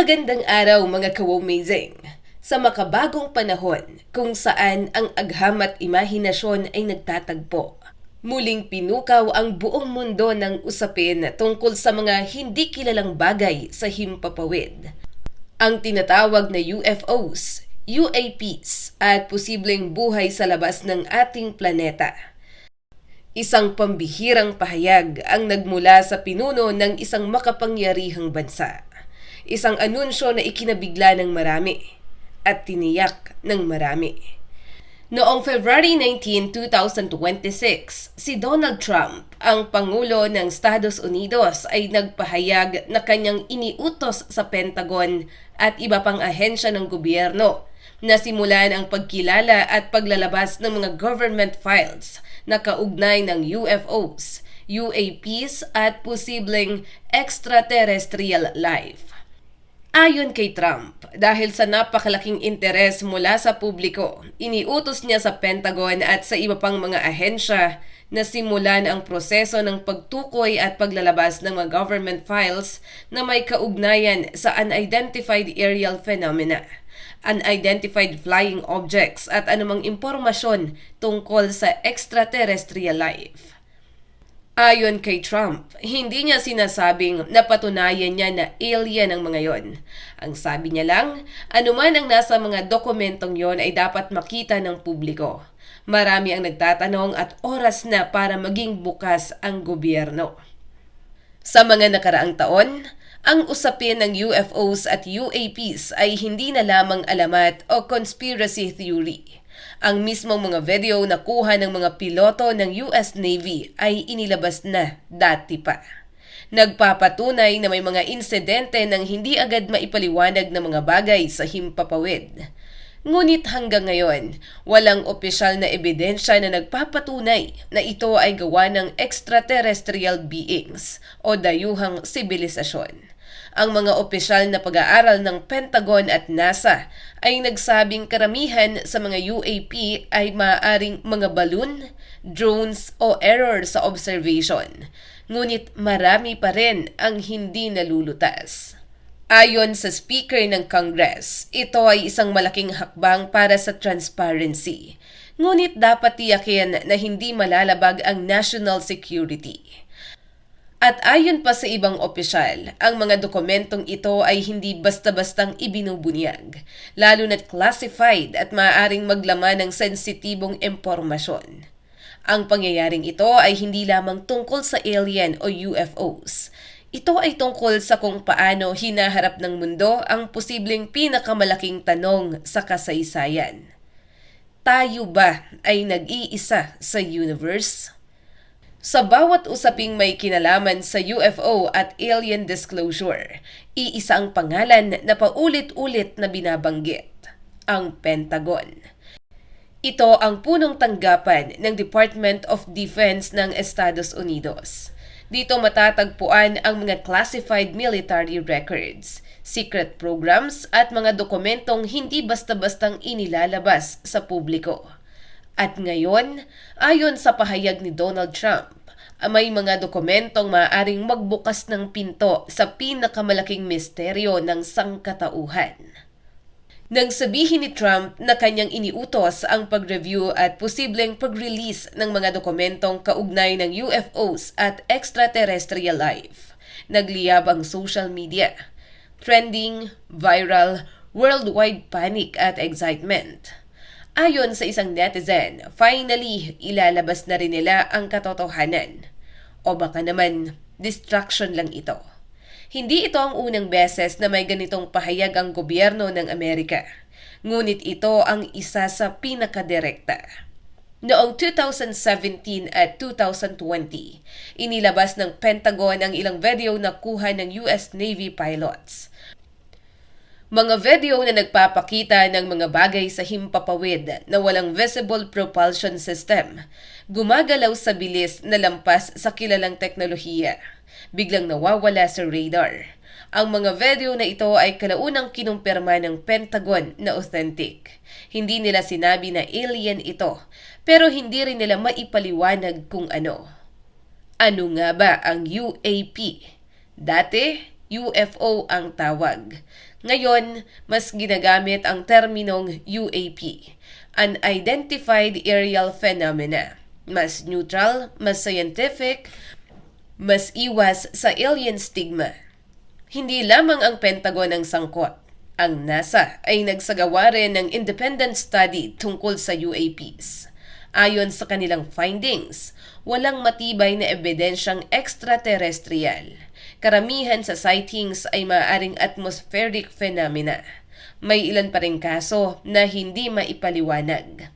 Magandang araw mga ka-Womazing! Sa makabagong panahon kung saan ang agham at imahinasyon ay nagtatagpo, muling pinukaw ang buong mundo ng usapin tungkol sa mga hindi kilalang bagay sa himpapawid. Ang tinatawag na UFOs, UAPs at posibleng buhay sa labas ng ating planeta. Isang pambihirang pahayag ang nagmula sa pinuno ng isang makapangyarihang bansa. Isang anunsyo na ikinabigla ng marami at tiniyak ng marami. Noong February 19, 2026, si Donald Trump, ang Pangulo ng Estados Unidos, ay nagpahayag na kanyang iniutos sa Pentagon at iba pang ahensya ng gobyerno na simulan ang pagkilala at paglalabas ng mga government files na kaugnay ng UFOs, UAPs at posibleng extraterrestrial life. Ayon kay Trump, dahil sa napakalaking interes mula sa publiko, iniutos niya sa Pentagon at sa iba pang mga ahensya na simulan ang proseso ng pagtukoy at paglalabas ng mga government files na may kaugnayan sa unidentified aerial phenomena, unidentified flying objects at anumang impormasyon tungkol sa extraterrestrial life. Ayon kay Trump, hindi niya sinasabing napatunayan niya na alien ang mga yon. Ang sabi niya lang, anuman ang nasa mga dokumentong yon ay dapat makita ng publiko. Marami ang nagtatanong at oras na para maging bukas ang gobyerno. Sa mga nakaraang taon, ang usapin ng UFOs at UAPs ay hindi na lamang alamat o conspiracy theory. Ang mismong mga video na kuha ng mga piloto ng US Navy ay inilabas na dati pa. Nagpapatunay na may mga insidente ng hindi agad maipaliwanag na mga bagay sa himpapawid. Ngunit hanggang ngayon, walang opisyal na ebidensya na nagpapatunay na ito ay gawa ng extraterrestrial beings o dayuhang sibilisasyon. Ang mga opisyal na pag-aaral ng Pentagon at NASA ay nagsabing karamihan sa mga UAP ay maaaring mga balloon, drones o error sa observation. Ngunit marami pa rin ang hindi nalulutas. Ayon sa Speaker ng Congress, ito ay isang malaking hakbang para sa transparency. Ngunit dapat tiyakin na hindi malalabag ang national security. At ayon pa sa ibang opisyal, ang mga dokumentong ito ay hindi basta-bastang ibinubunyag, lalo na't classified at maaaring maglaman ng sensitibong impormasyon. Ang pangyayaring ito ay hindi lamang tungkol sa alien o UFOs. Ito ay tungkol sa kung paano hinaharap ng mundo ang posibleng pinakamalaking tanong sa kasaysayan. Tayo ba ay nag-iisa sa universe? Sa bawat usaping may kinalaman sa UFO at alien disclosure, iisa ang pangalan na paulit-ulit na binabanggit, ang Pentagon. Ito ang punong tanggapan ng Department of Defense ng Estados Unidos. Dito matatagpuan ang mga classified military records, secret programs at mga dokumentong hindi basta-bastang inilalabas sa publiko. At ngayon, ayon sa pahayag ni Donald Trump, may mga dokumentong maaaring magbukas ng pinto sa pinakamalaking misteryo ng sangkatauhan. Nang sabihin ni Trump na kanyang iniutos ang pag-review at posibleng pag-release ng mga dokumentong kaugnay ng UFOs at extraterrestrial life, nagliyab ang social media. Trending, viral, worldwide panic at excitement. Ayon sa isang netizen, finally, ilalabas na rin nila ang katotohanan. O baka naman, distraction lang ito. Hindi ito ang unang beses na may ganitong pahayag ang gobyerno ng Amerika. Ngunit ito ang isa sa pinakadirekta. Noong 2017 at 2020, inilabas ng Pentagon ang ilang video na kuha ng US Navy pilots. Mga video na nagpapakita ng mga bagay sa himpapawid na walang visible propulsion system, gumagalaw sa bilis na lampas sa kilalang teknolohiya, biglang nawawala sa radar. Ang mga video na ito ay kalaunang kinumpirma ng Pentagon na authentic. Hindi nila sinabi na alien ito, pero hindi rin nila maipaliwanag kung ano. Ano nga ba ang UAP? Dati, UFO ang tawag. Ngayon, mas ginagamit ang terminong UAP, Unidentified Aerial Phenomena. Mas neutral, mas scientific, mas iwas sa alien stigma. Hindi lamang ang Pentagon ang sangkot. Ang NASA ay nagsagawa rin ng independent study tungkol sa UAPs. Ayon sa kanilang findings, walang matibay na ebidensyang extraterrestrial. Karamihan sa sightings ay maaaring atmospheric phenomena. May ilan pa ring kaso na hindi maipaliwanag.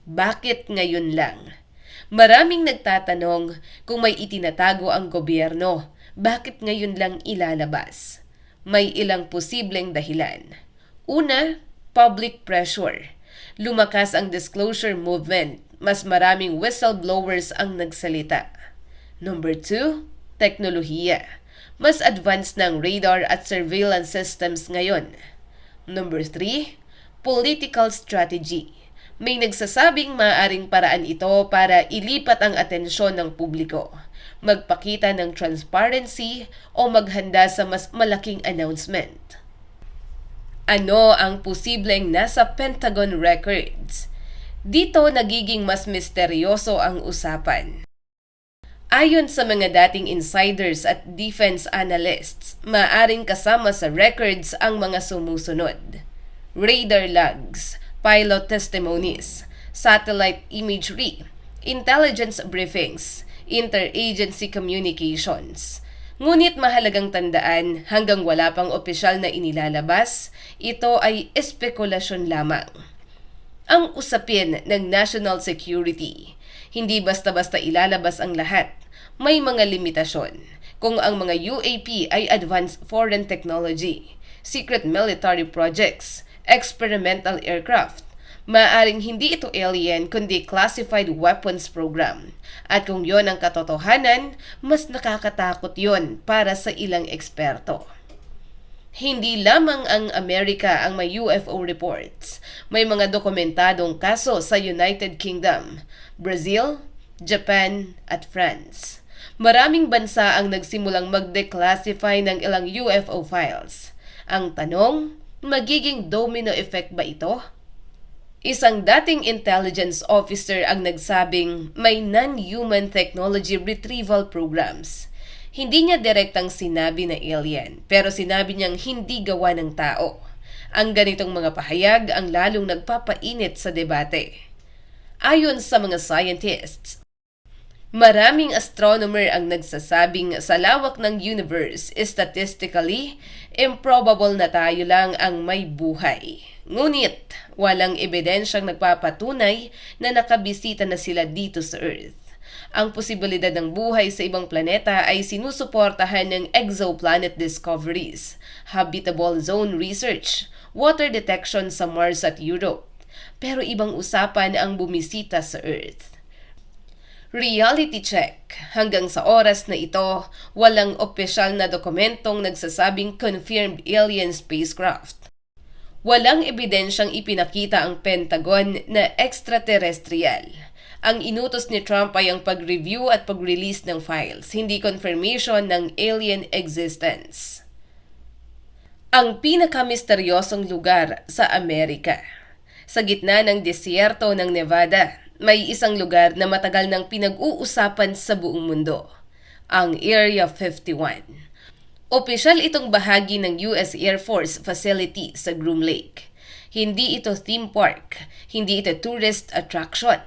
Bakit ngayon lang? Maraming nagtatanong kung may itinatago ang gobyerno, bakit ngayon lang ilalabas? May ilang posibleng dahilan. Una, public pressure. Lumakas ang disclosure movement. Mas maraming whistleblowers ang nagsalita. Number 2, teknolohiya. Mas advanced ng radar at surveillance systems ngayon. Number 3, political strategy. May nagsasabing maaaring paraan ito para ilipat ang atensyon ng publiko, magpakita ng transparency o maghanda sa mas malaking announcement. Ano ang posibleng nasa Pentagon records? Dito nagiging mas misteryoso ang usapan. Ayon sa mga dating insiders at defense analysts, maaaring kasama sa records ang mga sumusunod: radar logs, pilot testimonies, satellite imagery, intelligence briefings, interagency communications. Ngunit mahalagang tandaan, hanggang wala pang opisyal na inilalabas, ito ay espekulasyon lamang. Ang usapin ng national security, hindi basta-basta ilalabas ang lahat. May mga limitasyon. Kung ang mga UAP ay advanced foreign technology, secret military projects, experimental aircraft, maaaring hindi ito alien kundi classified weapons program. At kung yon ang katotohanan, mas nakakatakot yon para sa ilang eksperto. Hindi lamang ang Amerika ang may UFO reports. May mga dokumentadong kaso sa United Kingdom, Brazil, Japan at France. Maraming bansa ang nagsimulang mag-declassify ng ilang UFO files. Ang tanong, magiging domino effect ba ito? Isang dating intelligence officer ang nagsabing may non-human technology retrieval programs. Hindi niya direktang sinabi na alien, pero sinabi niyang hindi gawa ng tao. Ang ganitong mga pahayag ang lalong nagpapainit sa debate. Ayon sa mga scientists, maraming astronomer ang nagsasabing sa lawak ng universe, statistically, improbable na tayo lang ang may buhay. Ngunit, walang ebidensyang nagpapatunay na nakabisita na sila dito sa Earth. Ang posibilidad ng buhay sa ibang planeta ay sinusuportahan ng exoplanet discoveries, habitable zone research, water detection sa Mars at Europe. Pero ibang usapan ang bumisita sa Earth. Reality check. Hanggang sa oras na ito, walang opisyal na dokumentong nagsasabing confirmed alien spacecraft. Walang ebidensyang ipinakita ang Pentagon na extraterrestrial. Ang inutos ni Trump ay ang pag-review at pag-release ng files, hindi confirmation ng alien existence. Ang pinakamisteryosong lugar sa Amerika. Sa gitna ng disyerto ng Nevada, may isang lugar na matagal nang pinag-uusapan sa buong mundo, ang Area 51. Opisyal itong bahagi ng US Air Force facility sa Groom Lake. Hindi ito theme park, hindi ito tourist attraction.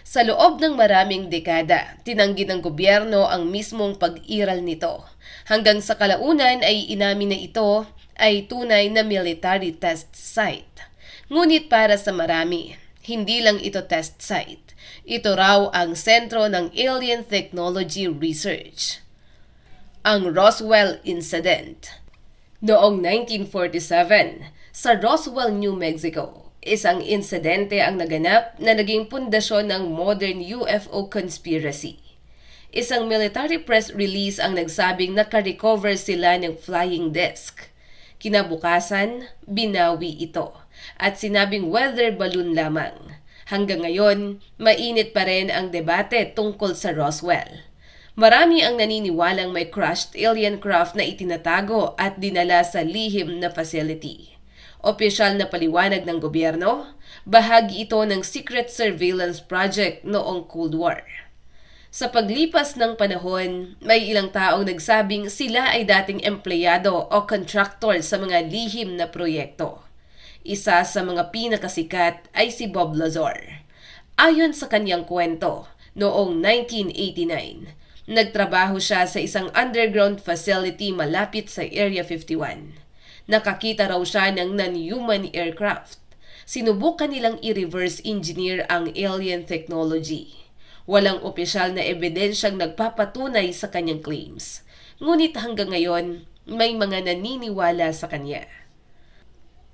Sa loob ng maraming dekada, tinanggi ng gobyerno ang mismong pag-iral nito. Hanggang sa kalaunan ay inamin na ito ay tunay na military test site. Ngunit para sa marami, hindi lang ito test site. Ito raw ang sentro ng alien technology research. Ang Roswell Incident. Noong 1947, sa Roswell, New Mexico, isang insidente ang naganap na naging pundasyon ng modern UFO conspiracy. Isang military press release ang nagsabing nakarecover sila ng flying disc. Kinabukasan, binawi ito at sinabing weather balloon lamang. Hanggang ngayon, mainit pa rin ang debate tungkol sa Roswell. Marami ang naniniwalang may crushed alien craft na itinatago at dinala sa lihim na facility. Opisyal na paliwanag ng gobyerno, bahagi ito ng secret surveillance project noong Cold War. Sa paglipas ng panahon, may ilang taong nagsabing sila ay dating empleyado o contractor sa mga lihim na proyekto. Isa sa mga pinakasikat ay si Bob Lazar. Ayon sa kanyang kwento, noong 1989, nagtrabaho siya sa isang underground facility malapit sa Area 51. Nakakita raw siya ng non-human aircraft. Sinubukan nilang i-reverse engineer ang alien technology. Walang opisyal na ebidensyang nagpapatunay sa kanyang claims. Ngunit hanggang ngayon, may mga naniniwala sa kanya.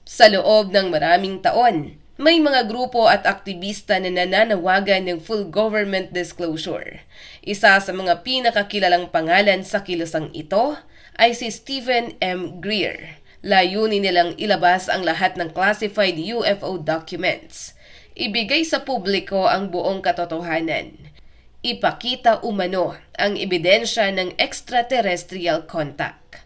Sa loob ng maraming taon, may mga grupo at aktivista na nananawagan ng full government disclosure. Isa sa mga pinakakilalang pangalan sa kilusang ito ay si Stephen M. Greer. Layunin nilang ilabas ang lahat ng classified UFO documents. Ibigay sa publiko ang buong katotohanan. Ipakita umano ang ebidensya ng extraterrestrial contact.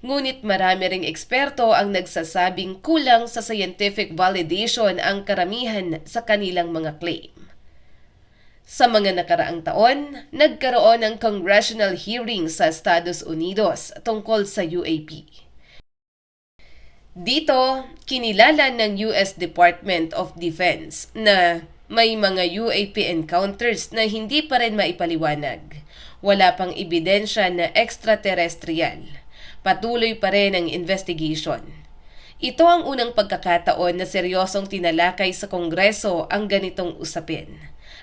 Ngunit marami ring eksperto ang nagsasabing kulang sa scientific validation ang karamihan sa kanilang mga claim. Sa mga nakaraang taon, nagkaroon ng congressional hearing sa Estados Unidos tungkol sa UAP. Dito, kinilala ng US Department of Defense na may mga UAP encounters na hindi pa rin maipaliwanag. Wala pang ebidensya na extraterrestrial. Patuloy pa rin ang investigation. Ito ang unang pagkakataon na seryosong tinalakay sa Kongreso ang ganitong usapin.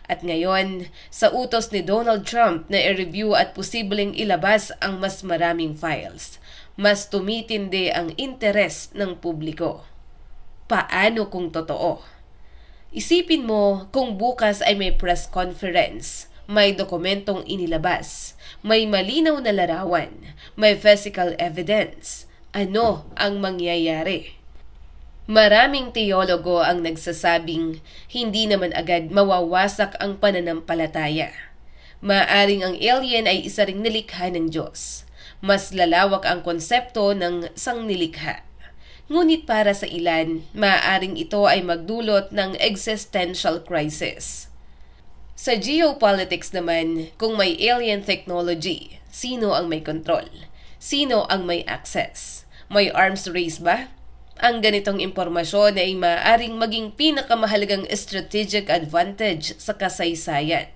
At ngayon, sa utos ni Donald Trump na i-review at posibleng ilabas ang mas maraming files, mas tumitindi ang interes ng publiko. Paano kung totoo? Isipin mo kung bukas ay may press conference, may dokumentong inilabas, may malinaw na larawan, may physical evidence. Ano ang mangyayari? Maraming teologo ang nagsasabing hindi naman agad mawawasak ang pananampalataya. Maaring ang alien ay isa ring nilikha ng Diyos. Mas lalawak ang konsepto ng sangnilikha. Ngunit para sa ilan, maaaring ito ay magdulot ng existential crisis. Sa geopolitics naman, kung may alien technology, sino ang may control? Sino ang may access? May arms race ba? Ang ganitong impormasyon ay maaaring maging pinakamahalagang strategic advantage sa kasaysayan.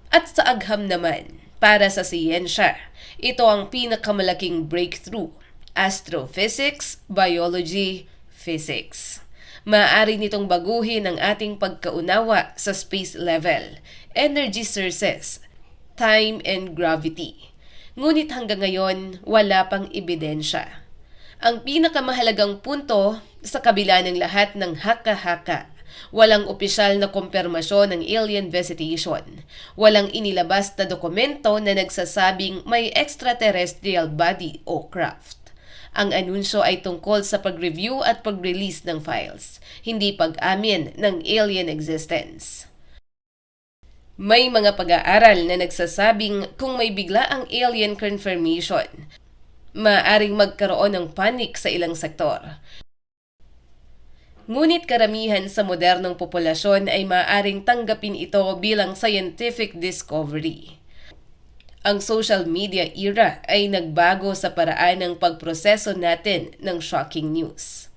At sa agham naman, para sa siyensya, ito ang pinakamalaking breakthrough. Astrophysics, biology, physics. Maaari nitong baguhin ang ating pagkaunawa sa space level, energy sources, time and gravity. Ngunit hanggang ngayon, wala pang ebidensya. Ang pinakamahalagang punto, sa kabila ng lahat ng haka-haka, walang opisyal na kumpirmasyon ng alien visitation. Walang inilabas na dokumento na nagsasabing may extraterrestrial body o craft. Ang anunsyo ay tungkol sa pag-review at pag-release ng files, hindi pag-amin ng alien existence. May mga pag-aaral na nagsasabing kung may biglaang alien confirmation, maaaring magkaroon ng panic sa ilang sektor. Ngunit karamihan sa modernong populasyon ay maaaring tanggapin ito bilang scientific discovery. Ang social media era ay nagbago sa paraan ng pagproseso natin ng shocking news.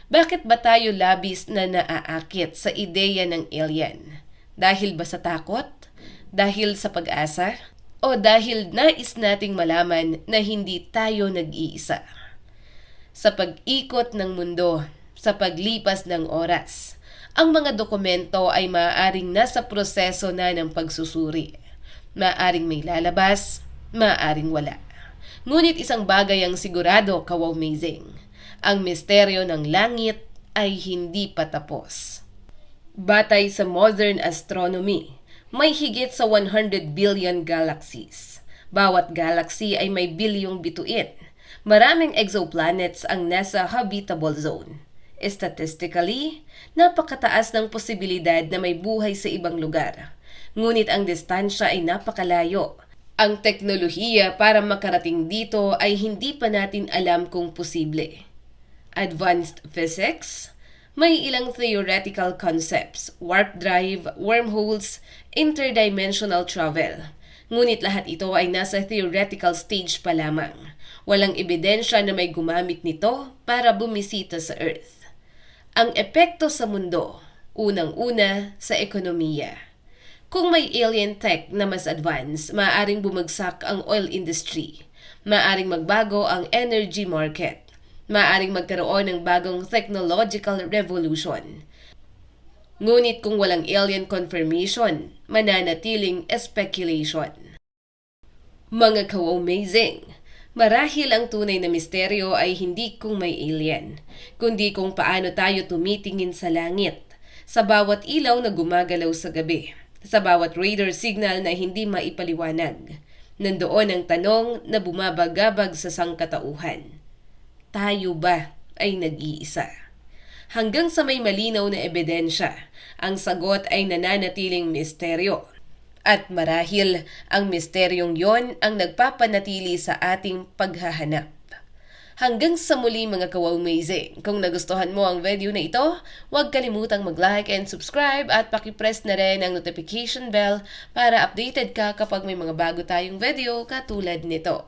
Bakit ba tayo labis na naaakit sa ideya ng alien? Dahil ba sa takot? Dahil sa pag-asa? O dahil nais nating malaman na hindi tayo nag-iisa? Sa pag-ikot ng mundo, sa paglipas ng oras, ang mga dokumento ay maaaring nasa proseso na ng pagsusuri. Maaaring may lalabas, maaaring wala. Ngunit isang bagay ang sigurado, kaw-amazing. Ang misteryo ng langit ay hindi pa tapos. Batay sa modern astronomy, may higit sa 100 billion galaxies. Bawat galaxy ay may bilyong bituin. Maraming exoplanets ang nasa habitable zone. Statistically, napakataas ng posibilidad na may buhay sa ibang lugar. Ngunit ang distansya ay napakalayo. Ang teknolohiya para makarating dito ay hindi pa natin alam kung posible. Advanced physics? May ilang theoretical concepts, warp drive, wormholes, interdimensional travel. Ngunit lahat ito ay nasa theoretical stage pa lamang. Walang ebidensya na may gumamit nito para bumisita sa Earth. Ang epekto sa mundo, unang-una sa ekonomiya. Kung may alien tech na mas advanced, maaaring bumagsak ang oil industry. Maaaring magbago ang energy market. Maaaring magkaroon ng bagong technological revolution. Ngunit kung walang alien confirmation, mananatiling speculation. Mga ka-amazing! Marahil ang tunay na misteryo ay hindi kung may alien, kundi kung paano tayo tumitingin sa langit, sa bawat ilaw na gumagalaw sa gabi, sa bawat radar signal na hindi maipaliwanag. Nandoon ang tanong na bumabagabag sa sangkatauhan. Tayo ba ay nag-iisa? Hanggang sa may malinaw na ebidensya, ang sagot ay nananatiling misteryo. At marahil ang misteryong yon ang nagpapanatili sa ating paghahanap. Hanggang sa muli mga ka-amazing. Kung nagustuhan mo ang video na ito, huwag kalimutang mag-like and subscribe at pakipress na rin ang notification bell para updated ka kapag may mga bago tayong video katulad nito.